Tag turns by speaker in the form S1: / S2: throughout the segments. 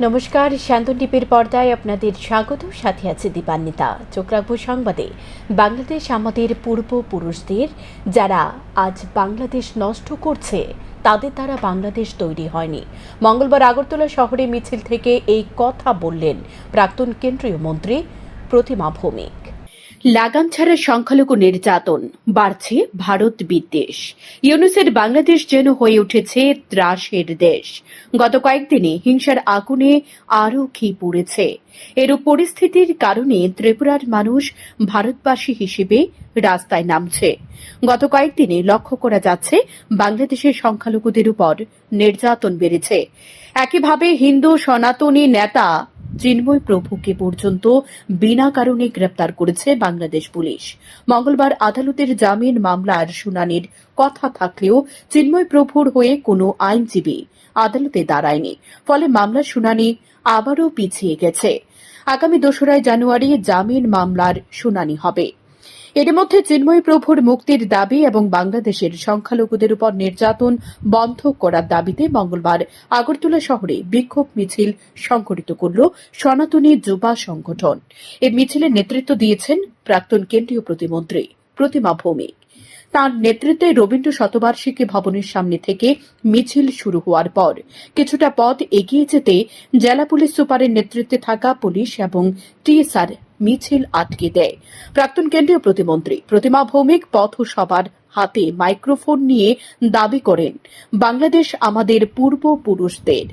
S1: নমস্কার, শান্তন টিভির পর্দায় আপনাদের স্বাগত। সাথে আছে দীপান্বিতা। চোখ রাখবো সংবাদে। বাংলাদেশ আমাদের পূর্বপুরুষদের, যারা আজ বাংলাদেশ নষ্ট করছে তাদের দ্বারা বাংলাদেশ তৈরি হয়নি। মঙ্গলবার আগরতলা শহরে মিছিল থেকে এই কথা বললেন প্রাক্তন কেন্দ্রীয় মন্ত্রী প্রতিমা ভৌমিক। লাগাম ছাড়া সংখ্যালঘু নির্যাতন, বাড়ছে ভারত বিদ্বেষ। ইউনুসের বাংলাদেশ যেন হয়ে উঠেছে ত্রাসের দেশ। গত কয়েকদিনে হিংসার আগুনে আরও ঘি পুড়েছে। এরূপ পরিস্থিতির কারণে ত্রিপুরার মানুষ ভারতবাসী হিসেবে রাস্তায় নামছে। গত কয়েকদিনে লক্ষ্য করা যাচ্ছে বাংলাদেশের সংখ্যালঘুদের উপর নির্যাতন বেড়েছে। একইভাবে হিন্দু সনাতনী নেতা চিন্ময় প্রভুকে পর্যন্ত বিনা কারণে গ্রেপ্তার করেছে বাংলাদেশ পুলিশ। মঙ্গলবার আদালতের জামিন মামলার শুনানির কথা থাকলেও চিন্ময় প্রভুর হয়ে কোনো আইনজীবী আদালতে দাঁড়ায়নি। ফলে মামলার শুনানি আবারও পিছিয়ে গেছে। আগামী 2রা জানুয়ারি জামিন মামলার শুনানি হবে। এর মধ্যে চিন্ময় প্রভুর মুক্তির দাবি এবং বাংলাদেশের সংখ্যালঘুদের উপর নির্যাতন বন্ধ করার দাবিতে মঙ্গলবার আগরতলা শহরে বিক্ষোভ মিছিল সংঘটিত করল সনাতনী যুবা সংগঠন। এই মিছিলের নেতৃত্ব দিয়েছেন প্রাক্তন কেন্দ্রীয় প্রতিমন্ত্রী প্রতিমা ভৌমিক। তাঁর নেতৃত্বে রবীন্দ্র শতবার্ষিকী ভবনের সামনে থেকে মিছিল শুরু হওয়ার পর কিছুটা পথ এগিয়ে যেতে জেলা পুলিশ সুপারের নেতৃত্বে থাকা পুলিশ এবং টিএসআর মিছিল আটকে দেয়। প্রাক্তন কেন্দ্রীয় প্রতিমন্ত্রী প্রতিমা ভৌমিক পথসভার হাতে মাইক্রোফোন নিয়ে দাবি করেন, বাংলাদেশ আমাদের পূর্বপুরুষদের,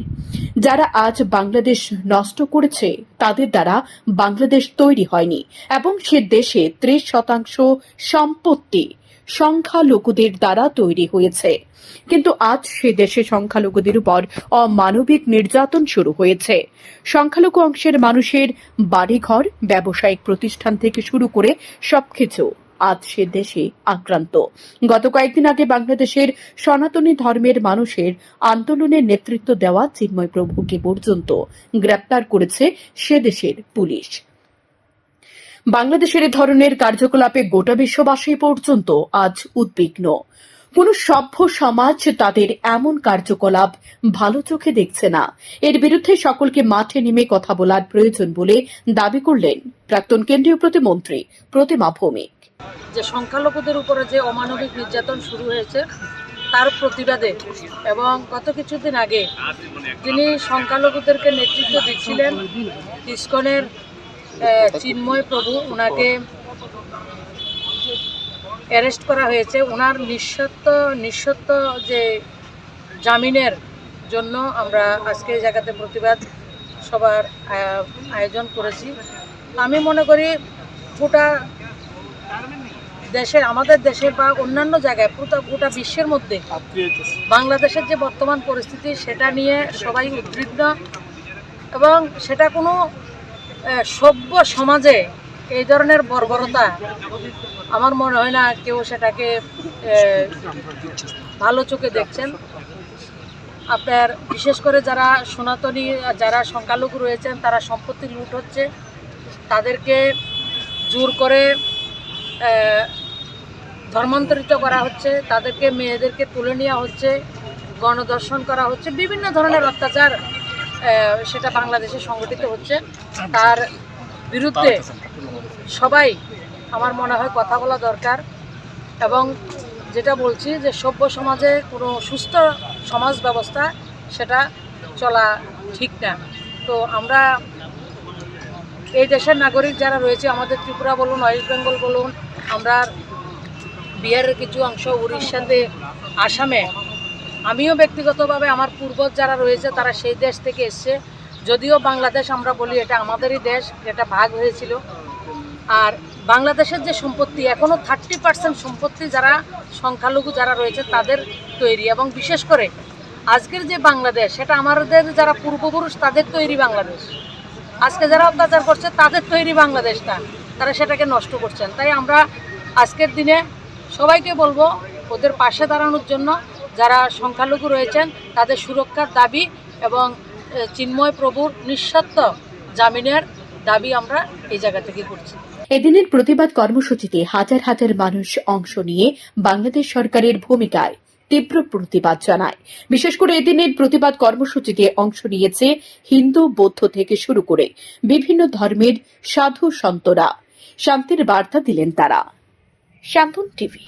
S1: যারা আজ বাংলাদেশ নষ্ট করেছে তাদের দ্বারা বাংলাদেশ তৈরি হয়নি এবং সে দেশে 30% সম্পত্তি সংখ্যালঘুদের দ্বারা তৈরি হয়েছে। কিন্তু আজ সে দেশে সংখ্যালঘুদের উপর অমানবিক নির্যাতন শুরু হয়েছে। সংখ্যালঘু অংশের মানুষের বাড়িঘর, ব্যবসায়িক প্রতিষ্ঠান থেকে শুরু করে সবকিছু আজ সে দেশে আক্রান্ত। গত কয়েকদিন আগে বাংলাদেশের সনাতনী ধর্মের মানুষের আন্দোলনের নেতৃত্ব দেওয়া চিন্ময় প্রভুকে পর্যন্ত গ্রেপ্তার করেছে সে দেশের পুলিশ। বাংলাদেশের এ ধরনের কার্যকলাপে গোটা বিশ্ববাসী পর্যন্ত আজ উদ্বিগ্ন। কোন সভ্য সমাজ তাদের এমন কার্যকলাপ ভালো চোখে দেখছে না। এর বিরুদ্ধে সকলকে মাঠে নেমে কথা বলার প্রয়োজন বলে দাবি করলেন প্রাক্তন কেন্দ্রীয় প্রতিমন্ত্রী প্রতিমা ভৌমিক।
S2: যে সংখ্যালঘুদের উপরে যে অমানবিক নির্যাতন শুরু হয়েছে তার প্রতিবাদে এবং গত কিছুদিন আগে তিনি সংখ্যালঘুদেরকে নেতৃত্ব দিচ্ছিলেন ইসকনের চিন্ময় প্রভু, ওনাকে অ্যারেস্ট করা হয়েছে। ওনার নিঃশর্ত যে জামিনের জন্য আমরা আজকে এই জায়গাতে প্রতিবাদ সভার আয়োজন করেছি। আমি মনে করি গোটা দেশের, আমাদের দেশের বা অন্যান্য জায়গায় গোটা বিশ্বের মধ্যে বাংলাদেশের যে বর্তমান পরিস্থিতি সেটা নিয়ে সবাই উদ্বিগ্ন এবং সেটা কোনো সভ্য সমাজে এই ধরনের বর্বরতা আমার মনে হয় না কেউ সেটাকে ভালো চোখে দেখছেন। আপনার বিশেষ করে যারা সনাতনী, যারা সংখ্যালঘু রয়েছেন তারা সম্পত্তি লুট হচ্ছে, তাদেরকে জোর করে ধর্মান্তরিত করা হচ্ছে, তাদেরকে মেয়েদেরকে তুলে নেওয়া হচ্ছে, গণধর্ষণ করা হচ্ছে, বিভিন্ন ধরনের অত্যাচার সেটা বাংলাদেশে সংগঠিত হচ্ছে। তার বিরুদ্ধে সবাই আমার মনে হয় কথা বলা দরকার এবং যেটা বলছি যে সভ্য সমাজে কোনো সুস্থ সমাজ ব্যবস্থা সেটা চলা ঠিক না। তো আমরা এই দেশের নাগরিক যারা রয়েছে, আমাদের ত্রিপুরা বলুন, ওয়েস্ট বেঙ্গল বলুন, আমরা বিহারের কিছু অংশ, উড়িষ্যাতে, আসামে, আমিও ব্যক্তিগতভাবে আমার পূর্বজ যারা রয়েছে তারা সেই দেশ থেকে এসছে। যদিও বাংলাদেশ আমরা বলি এটা আমাদেরই দেশ, যেটা ভাগ হয়েছিল। আর বাংলাদেশের যে সম্পত্তি এখনও 30% সম্পত্তি যারা সংখ্যালঘু যারা রয়েছে তাদের তৈরি, এবং বিশেষ করে আজকের যে বাংলাদেশ সেটা আমাদের যারা পূর্বপুরুষ তাদের তৈরি বাংলাদেশ। আজকে যারা অত্যাচার করছে তাদের তৈরি বাংলাদেশটা, তারা সেটাকে নষ্ট করছেন। তাই আমরা আজকের দিনে সবাইকে বলবো ওদের পাশে দাঁড়ানোর জন্য, যারা সংখ্যালঘু রয়েছেন তাদের সুরক্ষার দাবি এবং চিন্ময় প্রভুর নিঃশর্ত জামিনের দাবি আমরা এই জায়গা থেকে করছি।
S1: এদিনের প্রতিবাদ কর্মসূচিতে হাজার হাজার মানুষ অংশ নিয়ে বাংলাদেশ সরকারের ভূমিকায় তীব্র প্রতিবাদ জানায়। বিশেষ করে এদিনের প্রতিবাদ কর্মসূচিতে অংশ নিয়েছে হিন্দু, বৌদ্ধ থেকে শুরু করে বিভিন্ন ধর্মের সাধু সন্তরা। শান্তির বার্তা দিলেন তারা। শান্তন টিভি।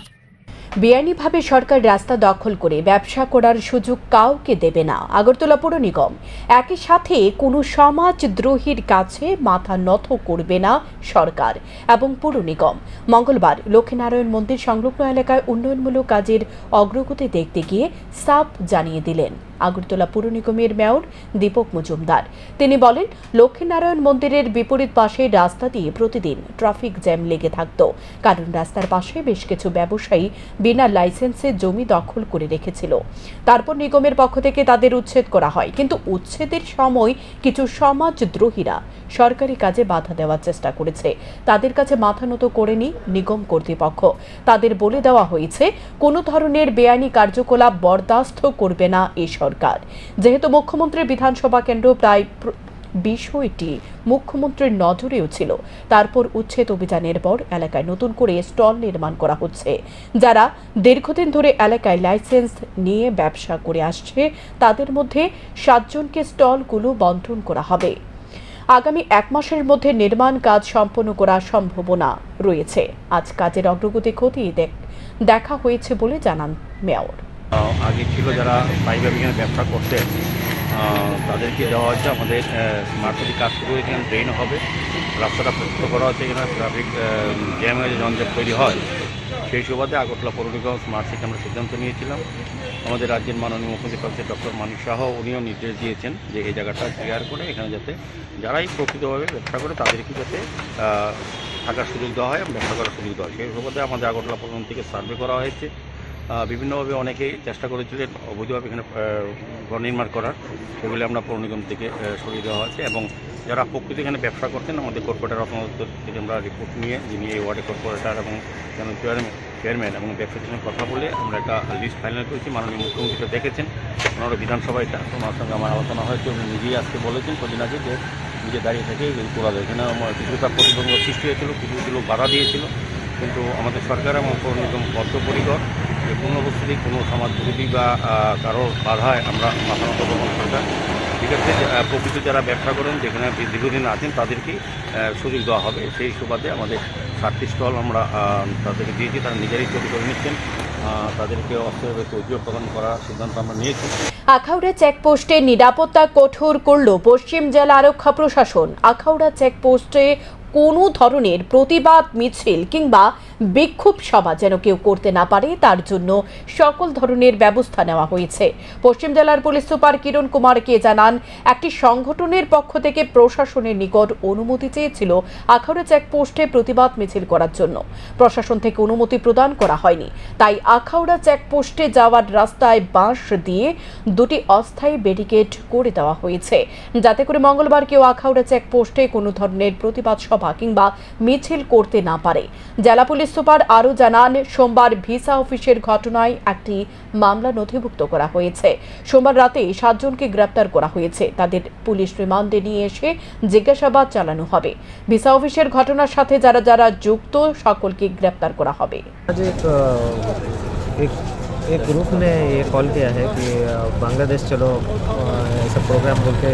S1: বেআইনিভাবে সরকার রাস্তা দখল করে ব্যবসা করার সুযোগ কাউকে দেবে না আগরতলা পৌর নিগম। একই সাথে কোনো সমাজদ্রোহীর কাছে মাথা নত করবে না সরকার এবং পৌর নিগম। মঙ্গলবার লক্ষ্মীনারায়ণ মন্দির সংলগ্ন এলাকায় উন্নয়নমূলক কাজের অগ্রগতি দেখতে গিয়ে সাফ জানিয়ে দিলেন আগরতলা পৌর নিগমের মেয়র দীপক মজুমদার। তিনি বলেন, লক্ষ্মীনারায়ণ মন্দিরের বিপরীত পাশে রাস্তা দিয়ে প্রতিদিন ট্রাফিক জ্যাম লেগে থাকত, কারণ রাস্তার পাশে বেশ কিছু ব্যবসায়ী বিনা লাইসেন্সে জমি দখল করে রেখেছিল। তারপর নিগমের পক্ষ থেকে তাদের উচ্ছেদ করা হয়, কিন্তু উচ্ছেদের সময় কিছু সমাজদ্রোহীরা সরকারি কাজে বাধা দেওয়ার চেষ্টা করেছে। তাদের কাছে মাথা নত করেনি নিগম কর্তৃপক্ষ। তাদের বলে দেওয়া হয়েছে, কোনো ধরনের বেআইনি কার্যকলাপ বরদাস্ত করবে না এই সরকার। যেহেতু মুখ্যমন্ত্রীর বিধানসভা কেন্দ্র, প্রায় বিষয়টি মুখ্যমন্ত্রীর নজরেও ছিল। তারপর উচ্ছেদ অভিযানের পর এলাকায় নতুন করে স্টল নির্মাণ করা হচ্ছে। যারা দীর্ঘদিন ধরে এলাকায় লাইসেন্স নিয়ে ব্যবসা করে আসছে, তাদের মধ্যে 7 জনকে স্টলগুলো বন্টন করা হবে। আগামী 1 মাসের মধ্যে নির্মাণ কাজ সম্পন্ন করার সম্ভাবনা রয়েছে। আজ কাজের অগ্রগতি খতিয়ে দেখা হয়েছে বলে জানান মেয়র।
S3: আগে ছিল যারা স্থায়ীভাবে এখানে ব্যবসা করতেন, তাদেরকে দেওয়া হচ্ছে আমাদের মার্কেটে কাজ শুরু হয়েছে, এখানে ট্রেন হবে, রাস্তাটা প্রস্তুত করা হচ্ছে, এখানে ট্রাফিক জ্যামের জঞ্জাট তৈরি হয়। সেই সুবাদে আগরতলা পৌর নিগম স্মার্ট সিটি আমরা সিদ্ধান্ত নিয়েছিলাম। আমাদের রাজ্যের মাননীয় মুখ্যমন্ত্রী প্রফেসর ডক্টর মানিক শাহ উনিও নির্দেশ দিয়েছেন যে এই জায়গাটা ক্লিয়ার করে এখানে যাতে যারাই প্রকৃতভাবে ব্যবসা করে তাদেরকে যাতে থাকার সুযোগ দেওয়া হয় এবং ব্যবসা করার সুযোগ দেওয়া হয়। সেই সুবাদে আমাদের আগরতলা পৌর থেকে সার্ভে করা হয়েছে। বিভিন্নভাবে অনেকেই চেষ্টা করেছিলেন অবৈধভাবে এখানে ঘর নির্মাণ করার, সেগুলি আমরা পৌর নিগম থেকে সরিয়ে দেওয়া হয়েছে। এবং যারা প্রকৃত এখানে ব্যবসা করতেন, আমাদের কর্পোরেটর অর্থনৈতিক থেকে আমরা রিপোর্ট নিয়ে, যিনি এই ওয়ার্ডের কর্পোরেটর এবং চেয়ারম্যান এবং ব্যবসায়ীদের সঙ্গে কথা বলে আমরা একটা লিস্ট ফাইনাল করেছি। মাননীয় মুখ্যমন্ত্রীটা দেখেছেন, ওনারা বিধানসভা এটা, ওনার সঙ্গে আমার আলোচনা হয়েছে। উনি নিজেই আজকে বলেছেন কদিন আগে যে নিজে দাঁড়িয়ে থেকে এই করা যায়। এখানে কিছুটা প্রতিবন্ধক সৃষ্টি হয়েছিল, কিছু লোক বাধা দিয়েছিল, কিন্তু আমাদের সরকার এবং পৌর নিগম বদ্ধপরিকর যে কোনো অবস্থাতেই কোনো সমাজবিরোধী বা কারো বাধায় আমরা মাথা নত করব না। ঠিক আছে, প্রকৃত যারা ব্যবসা করেন, যেখানে দীর্ঘদিন আছেন, তাদেরকেই সুযোগ দেওয়া হবে। সেই সুবাদে আমাদের 7টি স্টল আমরা তাদেরকে দিয়েছি, তারা নিজেরাই তৈরি করে নিচ্ছেন। তাদেরকে অস্থায়ীভাবে তৈরিও প্রদান করার সিদ্ধান্ত আমরা নিয়েছি।
S1: আখাউড়া চেকপোস্টে নিরাপত্তা কঠোর করল পশ্চিম জেলা আরক্ষা প্রশাসন। আখাউড়া চেকপোস্টে কোনো ধরনের প্রতিবাদ মিছিল কিংবা বিক্ষোভ সভা যেন কেউ করতে না পারে, তার জন্য সকল ধরনের ব্যবস্থা নেওয়া হয়েছে। পশ্চিম জেলার পুলিশ সুপার কিরণ কুমারকে জানান, একটি সংগঠনের পক্ষ থেকে প্রশাসনের নিকট অনুমতি চেয়েছিল আখাউড়া চেকপোস্টে প্রতিবাদ মিছিল করার জন্য। প্রশাসন থেকে অনুমতি প্রদান করা হয়নি, তাই আখাউড়া চেকপোস্টে যাওয়ার রাস্তায় বাঁশ দিয়ে 2টি অস্থায়ী ব্যারিকেড করে দেওয়া হয়েছে, যাতে করে মঙ্গলবার কেউ আখাউড়া চেকপোস্টে কোনো ধরনের প্রতিবাদ সভা কিংবা মিছিল করতে না পারে। জেলা পুলিশ সুপার আরও জানান, সোমবার ভিসা অফিসের ঘটনায় একটি মামলা নথিভুক্ত করা হয়েছে। সোমবার রাতে 7 জনকে গ্রেপ্তার করা হয়েছে। তাদের পুলিশ রিমান্ডে নিয়ে এসে জিজ্ঞাসাবাদ চালানো হবে। ভিসা অফিসের ঘটনার সাথে যারা যারা যুক্ত সকলকে গ্রেপ্তার করা হবে।
S4: एक ग्रुप ने ये कॉल किया है कि बांग्लादेश चलो ऐसा प्रोग्राम बोल के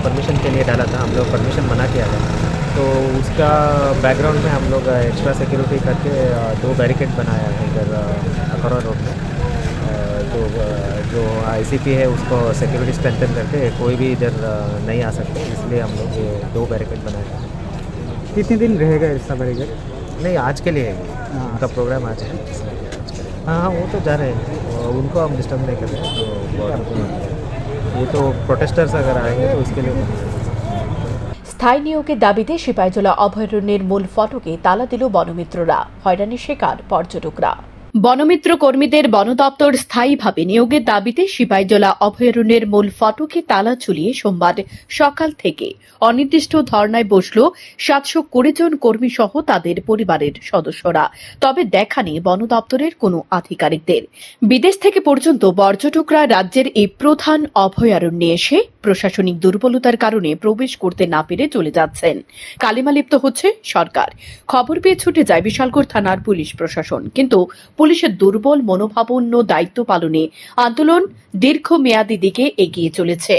S4: परमिशन के लिए डाला था। हम लोग परमिशन मना किया है, तो उसका बैकग्राउंड में हम लोग एक्स्ट्रा सिक्योरिटी करके 2 बैरिकेड बनाया है इधर अखौरा रोड में। तो जो आईसीपी है उसको सिक्योरिटी स्ट्रेंथन करके कोई भी इधर नहीं आ सकते, इसलिए हम लोग ये 2 बैरिकेड बनाए हैं।
S5: कितने दिन रहेगा ऐसा बैरिकेड?
S4: नहीं, आज के लिए है, उनका प्रोग्राम आज है। हाँ, वो तो जा रहे हैं, उनको हम डिस्टर्ब नहीं कर रहे हैं। तो ये तो प्रोटेस्टर्स अगर आएंगे तो इसके लिए
S1: স্থায়ী নিয়োগের দাবিতে সিপাহীজলা অভয়ারণ্যের মূল ফটকে তালা দিল বনমিত্ররা। হয়রানির শিকার পর্যটকরা। বনমিত্র কর্মীদের বন দপ্তর স্থায়ীভাবে নিয়োগের দাবিতে সিপাহীজলা অভয়ারণ্যের মূল ফটকে তালা ঝুলিয়ে সোমবার সকাল থেকে অনির্দিষ্ট ধর্নায় বসল 720 জন কর্মী সহ তাদের পরিবারের সদস্যরা। তবে দেখা নেই বন দপ্তরের কোনো আধিকারিকদের। বিদেশ থেকে পর্যন্ত পর্যটকরা রাজ্যের এই প্রধান অভয়ারণ্যে এসে প্রশাসনিক দুর্বলতার কারণে প্রবেশ করতে না পেরে চলে যাচ্ছেন। কালিমালিপ্ত হচ্ছে সরকার। খবর পেয়ে ছুটে যায় বিশালগড় থানার পুলিশ প্রশাসন, কিন্তু পুলিশের দুর্বল মনোভাবাপন্ন দায়িত্ব পালনে আন্দোলন দীর্ঘমেয়াদী দিকে এগিয়ে চলেছে।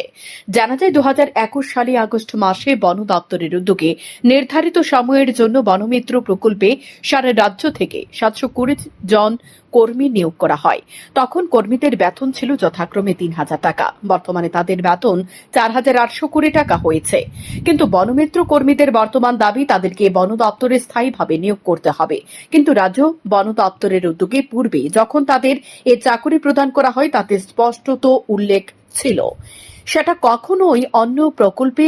S1: জানা যায় 2021 সালে আগস্ট মাসে বন দপ্তরের উদ্যোগে নির্ধারিত সময়ের জন্য বনমিত্র প্রকল্পে সারা রাজ্য থেকে 720 জন কর্মী নিয়োগ করা হয়। তখন কর্মীদের বেতন ছিল যথাক্রমে 3,000 টাকা, বর্তমানে তাদের বেতন 4,820 টাকা হয়েছে। কিন্তু বনমিত্র কর্মীদের বর্তমান দাবি তাদেরকে বন দপ্তরে স্থায়ীভাবে নিয়োগ করতে হবে। কিন্তু রাজ্য বন দপ্তরের উদ্যোগে পূর্বে যখন তাদের এ চাকরি প্রদান করা হয় তাতে স্পষ্টত উল্লেখ ছিল সেটা কখনোই অন্য প্রকল্পে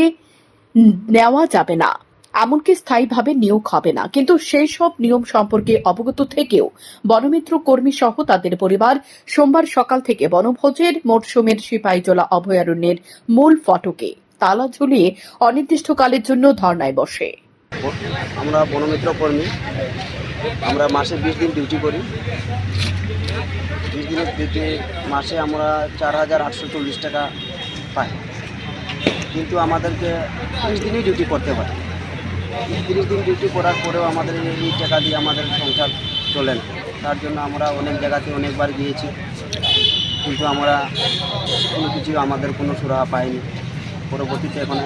S1: নেওয়া যাবে না, এমনকি স্থায়ীভাবে নিয়োগ হবে না। কিন্তু সেই সব নিয়ম সম্পর্কে অবগত থেকেও বনমিত্র কর্মী সহ তাদের পরিবার সোমবার সকাল থেকে বনভোজের মরশুমের সিপাহীজলা অভয়ারণ্যের মূল ফটকে তালা ঝুলিয়ে অনির্দিষ্টকালের জন্য ধর্নায় বসে।
S6: আমরা বনমিত্র কর্মী, আমরা মাসে 20 দিন ডিউটি করি। 20 দিনের ডিউটি মাসে আমরা 4,840 টাকা পাই, কিন্তু আমাদেরকে 30 দিনই ডিউটি করতে পারি। 30 দিন ডিউটি করার পরেও আমাদের এই টাকা দিয়ে আমাদের সংসার চলে না। তার জন্য আমরা অনেক জায়গাতে অনেকবার গিয়েছি, কিন্তু আমরা কোনো কিছু আমাদের কোনো সুরাহা পাইনি। পরবর্তীতে এখানে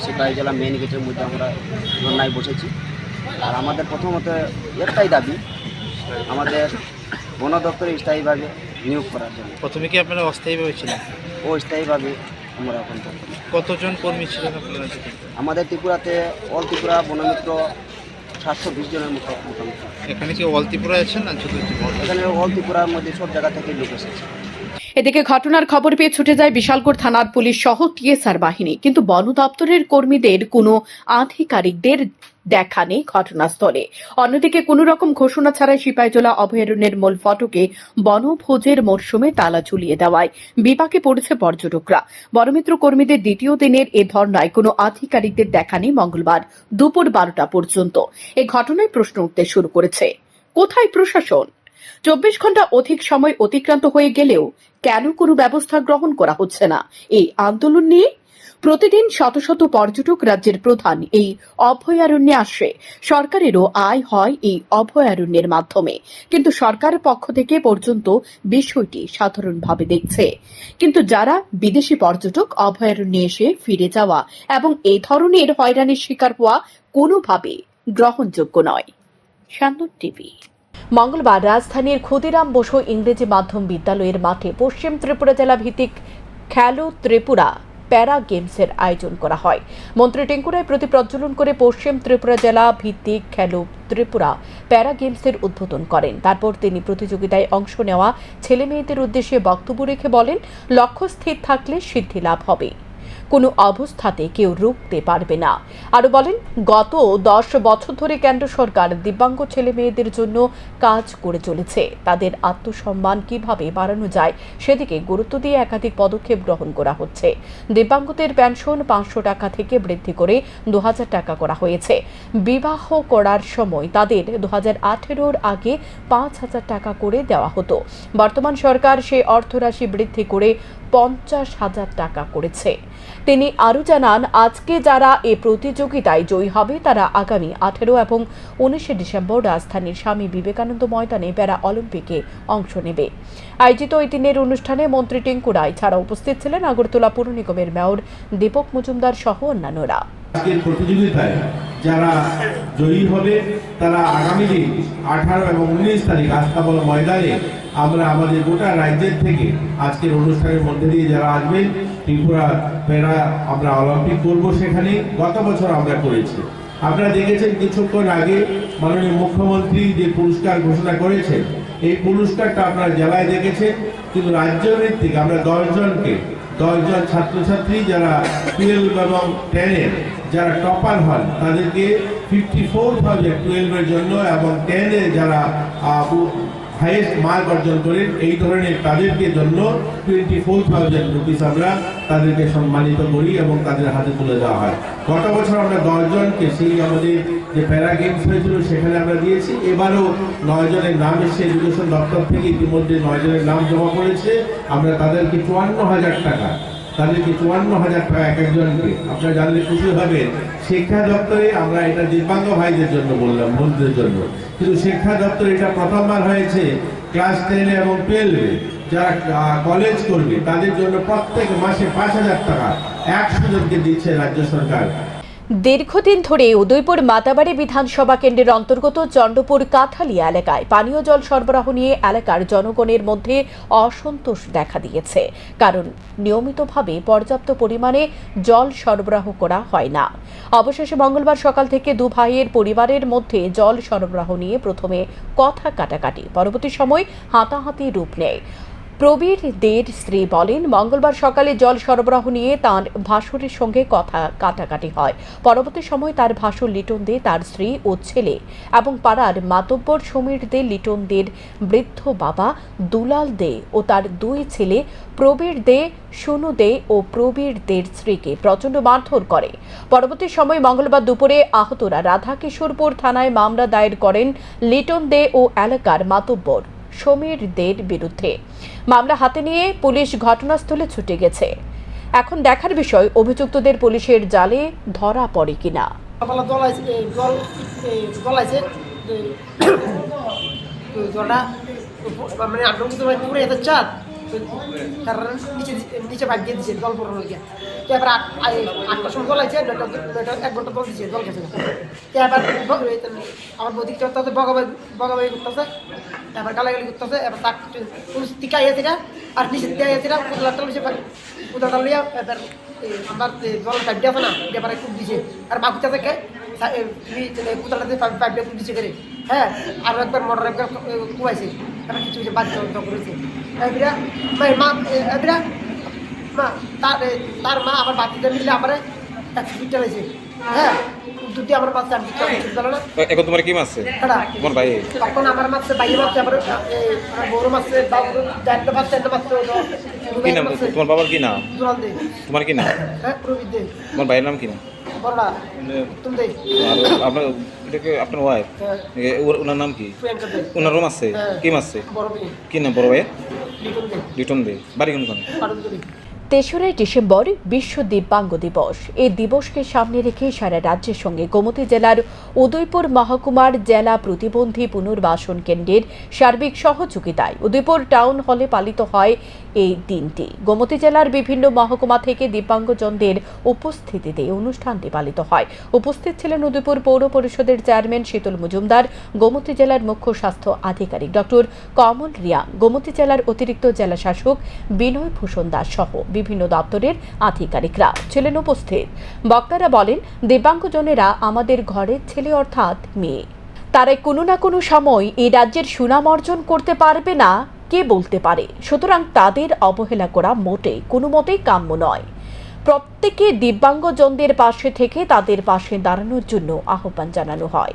S6: সিপাহীজলা মেইন গেটের মধ্যে আমরা ধর্নায় বসেছি। আর আমাদের প্রথমত একটাই দাবি, আমাদের বন দপ্তরে স্থায়ীভাবে নিয়োগ করার জন্য।
S7: প্রথমে কি আপনারা অস্থায়ীভাবে ছিলেন?
S6: ও স্থায়ীভাবে আমরা এখন করছি।
S7: কতজন কর্মী ছিলেন আপনারা?
S6: আমাদের ত্রিপুরাতে অল ত্রিপুরা বনমিত্র 720 জনের মতো মোটামুটি।
S7: এখানে কি অল ত্রিপুরা আছেন না শুধু ত্রিপুরা?
S6: এখানে অল ত্রিপুরার মধ্যে সব জায়গা থেকে লোক এসেছে।
S1: এদিকে ঘটনার খবর পেয়ে ছুটে যায় বিশালগড় থানার পুলিশ সহ টিএসআর বাহিনী, কিন্তু বন দপ্তরের কর্মীদের কোনো আধিকারিকদের দেখা নেই ঘটনাস্থলে। অন্যদিকে কোনো রকম ঘোষণা ছাড়াই সিপাহীজলা অভয়ারণ্যের মূল ফটকে বনভোজের মরশুমে তালা ঝুলিয়ে দেওয়ায় বিপাকে পড়েছে পর্যটকরা। বনমিত্র কর্মীদের দ্বিতীয় দিনের এ ধর্নায় কোনো আধিকারিকদের দেখা নেই মঙ্গলবার দুপুর 12টা পর্যন্ত। এ ঘটনায় প্রশ্ন উঠতে শুরু করেছে, কোথায় প্রশাসন? 24 ঘন্টা অধিক সময় অতিক্রান্ত হয়ে গেলেও কেন কোনো ব্যবস্থা গ্রহণ করা হচ্ছে না? এই আন্দোলন নিয়ে প্রতিদিন শত শত পর্যটক রাজ্যের প্রধান এই অভয়ারণ্যে আসে। সরকারেরও আয় হয় এই অভয়ারণ্যের মাধ্যমে, কিন্তু সরকারের পক্ষ থেকে পর্যন্ত বিষয়টি সাধারণভাবে দেখছে। কিন্তু যারা বিদেশি পর্যটক অভয়ারণ্যে এসে ফিরে যাওয়া এবং এই ধরনের হয়রানির শিকার হওয়া কোনোভাবে গ্রহণযোগ্য নয়। শান্তন টিভি। মঙ্গলবার রাজধানীর ক্ষুদিরাম বসু ইংরেজি মাধ্যম বিদ্যালয়ের মাঠে পশ্চিম ত্রিপুরা জেলা ভিত্তিক খেলো ত্রিপুরা প্যারা গেমসের আয়োজন করা হয়। মন্ত্রী টেঙ্কু রায় প্রতি প্রজ্বলন করে পশ্চিম ত্রিপুরা জেলা ভিত্তিক খেলো ত্রিপুরা প্যারা গেমসের উদ্বোধন করেন। তারপর তিনি প্রতিযোগিতায় অংশ নেওয়া ছেলে মেয়েদের উদ্দেশ্যে বক্তব্য রেখে বলেন, লক্ষ্য স্থির থাকলে সিদ্ধি লাভ হবে, কোনো অবস্থাতে কেউ রুখতে পারবে না। আরো বলেন, গত 10 বছর ধরে কেন্দ্র সরকার দিব্যাঙ্গ ছেলে মেয়েদের জন্য কাজ করে চলেছে। তাদের আত্মসম্মান কিভাবে বাড়ানো যায় সেদিকে গুরুত্ব দিয়ে একাধিক পদক্ষেপ গ্রহণ করা হচ্ছে। দিব্যাঙ্গদের পেনশন 500 টাকা থেকে বৃদ্ধি করে 2,000 টাকা করা হয়েছে। বিবাহ করার সময় তাদের 2018-র আগে 5,000 টাকা করে দেওয়া হতো। বর্তমান সরকার সেই অর্থরাশি বৃদ্ধি করে 50,000 টাকা করেছে। তিনি আরও জানান, আজকে যারা এ প্রতিযোগিতায় জয়ী হবে তারা আগামী 18 এবং 19 ডিসেম্বর রাজধানীর স্বামী বিবেকানন্দ ময়দানে প্যারা অলিম্পিকে অংশ নেবে। আয়োজিত এই দিনের অনুষ্ঠানে মন্ত্রী টেঙ্কু রায় ছাড়া উপস্থিত ছিলেন আগরতলা পুর নিগমের মেয়র দীপক মজুমদার সহ অন্যান্যরা।
S8: আজকের প্রতিযোগিতায় যারা জয়ী হবে তারা আগামী দিন 18 এবং 19 তারিখ আস্তাবল ময়দানে আমরা আমাদের গোটা রাজ্যের থেকে আজকের অনুষ্ঠানের মধ্যে দিয়ে যারা আসবেন ত্রিপুরা প্যারা আমরা অলিম্পিক করব। সেখানে গত বছর আমরা করেছি, আপনারা দেখেছেন কিছুক্ষণ আগে মাননীয় মুখ্যমন্ত্রী যে পুরস্কার ঘোষণা করেছেন, এই পুরস্কারটা আপনারা জেলায় দেখেছেন, কিন্তু রাজ্যের থেকে আমরা 10 জন ছাত্রছাত্রী যারা 12 এবং 10-এর যারা টপার হন তাদেরকে 54,000 12-এর জন্য এবং 10-এ যারা হাইয়েস্ট মার্ক অর্জন করেন এই ধরনের তাদেরকে জন্য 24,000 রুপিস আমরা তাদেরকে সম্মানিত করি এবং তাদের হাতে তুলে দেওয়া হয়। গত বছর আমরা 10 জনকে সেই আমাদের যে প্যারা গেমস হয়েছিল সেখানে আমরা দিয়েছি। এবারও 9 জনের নাম এসে এডুকেশন দপ্তর থেকে ইতিমধ্যে 9 জনের নাম জমা পড়েছে। আমরা তাদেরকে 54,000 টাকা এক একজনকে, আপনারা জানলে খুশি হবেন। শিক্ষা দপ্তরে আমরা এটা দিব্যাঙ্গ ভাইদের জন্য বললাম, বন্ধুদের জন্য, কিন্তু শিক্ষা দপ্তরে এটা প্রথমবার হয়েছে ক্লাস 10 এবং 12 যারা কলেজ করবে তাদের জন্য প্রত্যেক মাসে 5,000 টাকা 100 জনকে দিচ্ছে রাজ্য সরকার।
S1: দীর্ঘদিন ধরে উদয়পুর মাতাবাড়ি বিধানসভা কেন্দ্রের অন্তর্গত চন্দ্রপুর কাঠালিয়া এলাকায় পানীয় জল সরবরাহ নিয়ে এলাকার জনগণের মধ্যে অসন্তোষ দেখা দিয়েছে, কারণ নিয়মিতভাবে পর্যাপ্ত পরিমাণে জল সরবরাহ করা হয় না। অবশেষে মঙ্গলবার সকাল থেকে দু ভাইয়ের পরিবারের মধ্যে জল সরবরাহ নিয়ে প্রথমে কথা কাটাকাটি, পরবর্তী সময় হাতাহাতি রূপ নেয়। প্রবীর দের স্ত্রী বলেন, মঙ্গলবার সকালে জল সরবরাহ নিয়ে তার ভাসুরের সঙ্গে কথা কাটাকাটি হয়। পরবর্তী সময় তার ভাসুর লিটন দে, তার স্ত্রী ও ছেলে এবং পাড়ার মাতব্বর সমীর দে, লিটন দের বৃদ্ধ বাবা দুলাল দে ও তার 2 ছেলে প্রবীর দে, সোনু দে ও প্রবীর দের স্ত্রীকে প্রচণ্ড মারধর করে। পরবর্তী সময় মঙ্গলবার দুপুরে আহতরা রাধাকিশোরপুর থানায় মামলা দায়ের করেন লিটন দে ও এলাকার মাতব্বর সমীর দের বিরুদ্ধে। মামলা হাতে নিয়ে পুলিশ ঘটনাস্থলে ছুটে গেছে। এখন দেখার বিষয় অভিযুক্তদের পুলিশের জালে ধরা পড়ে কিনা।
S9: নিচে ভাগ দিয়ে দিচ্ছে জল পড়ানো গিয়ে এবার 8টার সময় জল আছে 1 ঘন্টা জল দিচ্ছে, জল খেতে এবার আমার বৌদি বগাবাই করতেছে, এবার গালাগালি করতেছে, এবার তাক টিকা ইয়েছে আর নিচে দেওয়া ইয়েছে কুদলাটা লিছে কুদলাটা লিয়া এবার আমার জল পাইপ দিয়ে আছে না এবারে খুব দিছে আর বাকুটা থেকে কুদলাটাতে পাইপ দিয়ে খুব দিছে করে, হ্যাঁ আর একবার মোটর একবার কুয়াইছে, এবার কিছু কিছু বাদ করেছে। তার মা আমার বাচ্চাদের মিলে আমার একটা হয়েছে, হ্যাঁ দুটি আমার মাছ না।
S10: এখন তোমার কি মাছ তোমার ভাই?
S9: তখন আমার মাছ বাইরে মাছ আমার বড় মাছে
S10: কি নাম তোমার বাবার? কি নাম তোমার? কি নাম?
S9: হ্যাঁ প্রবীর দে।
S10: তোমার ভাইয়ের নাম কি নাম?
S9: বড়রা তুমি দে।
S10: আপনার এটাকে আপনার ওয়াইফ, ওনার নাম কি? ওনারও মাছ আছে? কি মাছ আছে? কি নাম বড় ভাইয়ের? লিটন দে। বাড়ি কোনখানে?
S1: 3রা ডিসেম্বর বিশ্ব দিব্যাঙ্গ দিবস। এই দিবসকে সামনে রেখে সারা রাজ্যের সঙ্গে গোমতী জেলার উদয়পুর মহকুমার জেলা প্রতিবন্ধী পুনর্বাসন কেন্দ্রের সার্বিক সহযোগিতায় উদয়পুর টাউন হলে পালিত হয় এই দিনটি। গোমতী জেলার বিভিন্ন মহকুমা থেকে দিব্যাঙ্গজনদের উপস্থিতিতে অনুষ্ঠানটি পালিত হয়। উপস্থিত ছিলেন উদয়পুর পৌর পরিষদের চেয়ারম্যান শীতল মজুমদার, গোমতী জেলার মুখ্য স্বাস্থ্য আধিকারিক ডক্টর কমল রিয়া, গোমতী জেলার অতিরিক্ত জেলা শাসক বিনয় ভূষণ দাস সহ বিভিন্ন দপ্তরের আধিকারিকরা ছিলেন উপস্থিত। বক্তারা বলেন, দিব্যাঙ্গজনেরা আমাদের ঘরের ছেলে অর্থাৎ মেয়ে। তারা কোনো না কোনো সময় এই রাজ্যের সুনাম অর্জন করতে পারবে না কে বলতে পারে। সুতরাং তাদের অবহেলা করা মোটেই কোনো মতেই কাম্য নয়। প্রত্যেকে দিব্যাঙ্গজনদের পাশে থেকে তাদের পাশে দাঁড়ানোর জন্য আহ্বান জানানো হয়।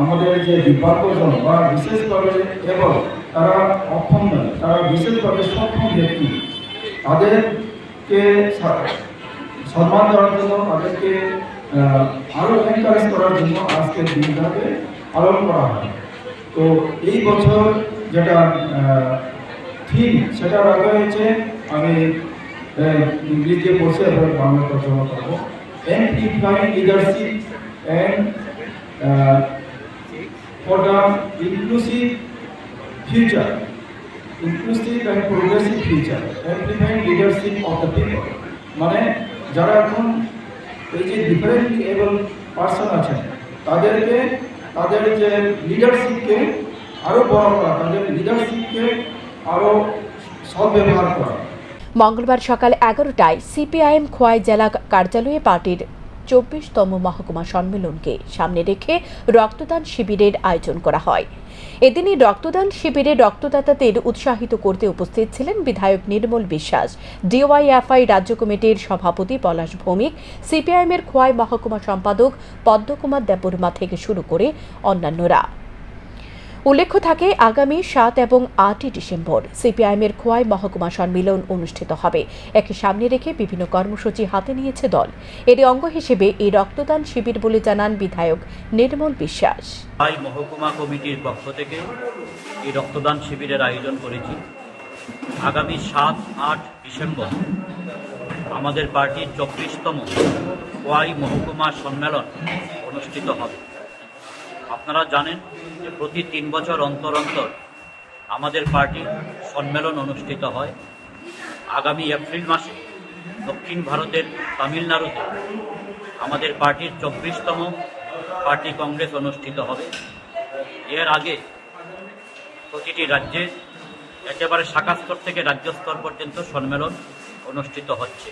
S11: আমাদের যে দিব্যাঙ্গজন বা বিশেষভাবে এবং তারা অক্ষম নয়, তারা বিশেষভাবে সক্ষম ব্যক্তি, তাদেরকে সম্মান দেওয়ার জন্য, তাদেরকে আরও এনকারেজ করার জন্য আজকের দিনটাকে পালন করা হয়। তো এই বছর যেটা থিম সেটা রাখা হয়েছে, আমি ইংরেজিতে বসে এবং বাংলা তর্জমা করবো, amplifying leadership and for the inclusive future, inclusive and progressive future, amplifying leadership of the people. মানে যারা এখন এই যে ডিফারেন্ট এবল পার্সন আছেন, তাদেরকে তাদের যে লিডারশিপকে আরও বড় করা, তাদের লিডারশিপকে আরও সদ্ব্যবহার করা।
S1: মঙ্গলবার সকাল 11টায় সিপিআইএম খোয়াই জেলা কার্যালয়ে পার্টির 24তম মহকুমা সম্মেলনকে সামনে রেখে রক্তদান শিবিরের আয়োজন করা হয়। এদিনই রক্তদান শিবিরে রক্তদাতাদের উৎসাহিত করতে উপস্থিত ছিলেন বিধায়ক নির্মল বিশ্বাস, ডিওয়াইএফআই রাজ্য কমিটির সভাপতি পলাশ ভৌমিক, সিপিআইএমের খোয়াই মহকুমা সম্পাদক পদ্মকুমার দেববর্মা থেকে শুরু করে অন্যান্যরা। উল্লেখ্য থাকে, আগামী 7 এবং 8 ডিসেম্বর সিপিআইএমের খোয়াই মহকুমা সম্মেলন অনুষ্ঠিত হবে। একে সামনে রেখে বিভিন্ন কর্মসূচি হাতে নিয়েছে দল। এর অঙ্গ হিসেবে এই রক্তদান শিবির বলে জানান বিধায়ক নির্মল বিশ্বাস।
S12: খোয়াই মহকুমা কমিটির পক্ষ থেকে এই রক্তদান শিবিরের আয়োজন করেছি। আগামী 7-8 ডিসেম্বর আমাদের পার্টির 24তম খোয়াই মহকুমা সম্মেলন অনুষ্ঠিত হবে। আপনারা জানেন যে প্রতি 3 বছর অন্তর অন্তর আমাদের পার্টির সম্মেলন অনুষ্ঠিত হয়। আগামী এপ্রিল মাসে দক্ষিণ ভারতের তামিলনাড়ুতে আমাদের পার্টির 24তম পার্টি কংগ্রেস অনুষ্ঠিত হবে। এর আগে প্রতিটি রাজ্যে একেবারে শাখা স্তর থেকে রাজ্য স্তর পর্যন্ত সম্মেলন অনুষ্ঠিত হচ্ছে।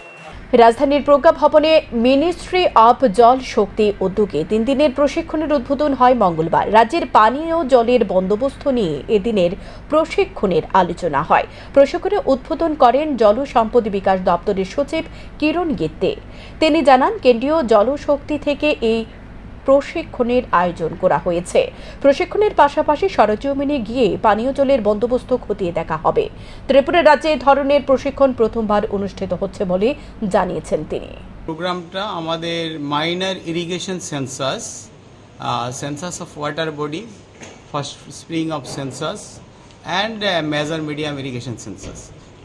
S1: রাজধানীর প্রজ্ঞা ভবনে মিনিস্ট্রি অব জল শক্তি উদ্যোগে 3 দিনের প্রশিক্ষণের উদ্বোধন হয় মঙ্গলবার। রাজ্যের পানীয় জলের বন্দোবস্ত নিয়ে এদিনের প্রশিক্ষণের আলোচনা হয়। প্রশিক্ষণে উদ্বোধন করেন জলসম্পদ বিকাশ দপ্তরের সচিব কিরণ গিত্তে। তিনি জানান, কেন্দ্রীয় জলশক্তি থেকে এই প্রশিক্ষণের আয়োজন করা হয়েছে। প্রশিক্ষণের পাশাপাশি সরেজমিনে গিয়ে পানীয় জলের বন্দোবস্ত খতিয়ে দেখা হবে। ত্রিপুরা রাজ্যে এই ধরনের প্রশিক্ষণ প্রথমবার অনুষ্ঠিত হচ্ছে বলে জানিয়েছেন তিনি।
S13: প্রোগ্রামটা আমাদের minor irrigation census of water body, first spring of census and major medium irrigation census,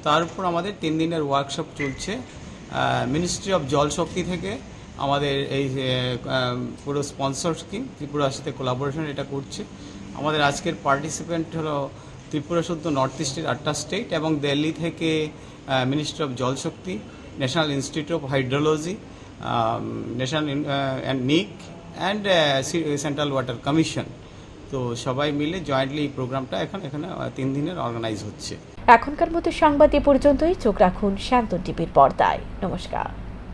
S13: তার উপর আমাদের 3 দিনের ওয়ার্কশপ চলছে। মিনিস্ট্রি অফ জল শক্তি থেকে আমাদের এই পুরো স্পন্সর স্কিম ত্রিপুরার সাথে কোলাবোরেশন এটা করছে। আমাদের আজকের পার্টিসিপেন্ট হলো ত্রিপুরা শুদ্ধ নর্থ ইস্টের 8টা স্টেট এবং দিল্লি থেকে ministry of Jal Shakti, national institute of hydrology, national nick and central water commission. তো সবাই মিলে জয়েন্টলি এই প্রোগ্রামটা এখানে 3 দিনের অর্গানাইজ হচ্ছে।
S1: এখনকার মতো সংবাদ এ পর্যন্তই। চোখ রাখুন শান্তন টিভির পর্দায়। নমস্কার।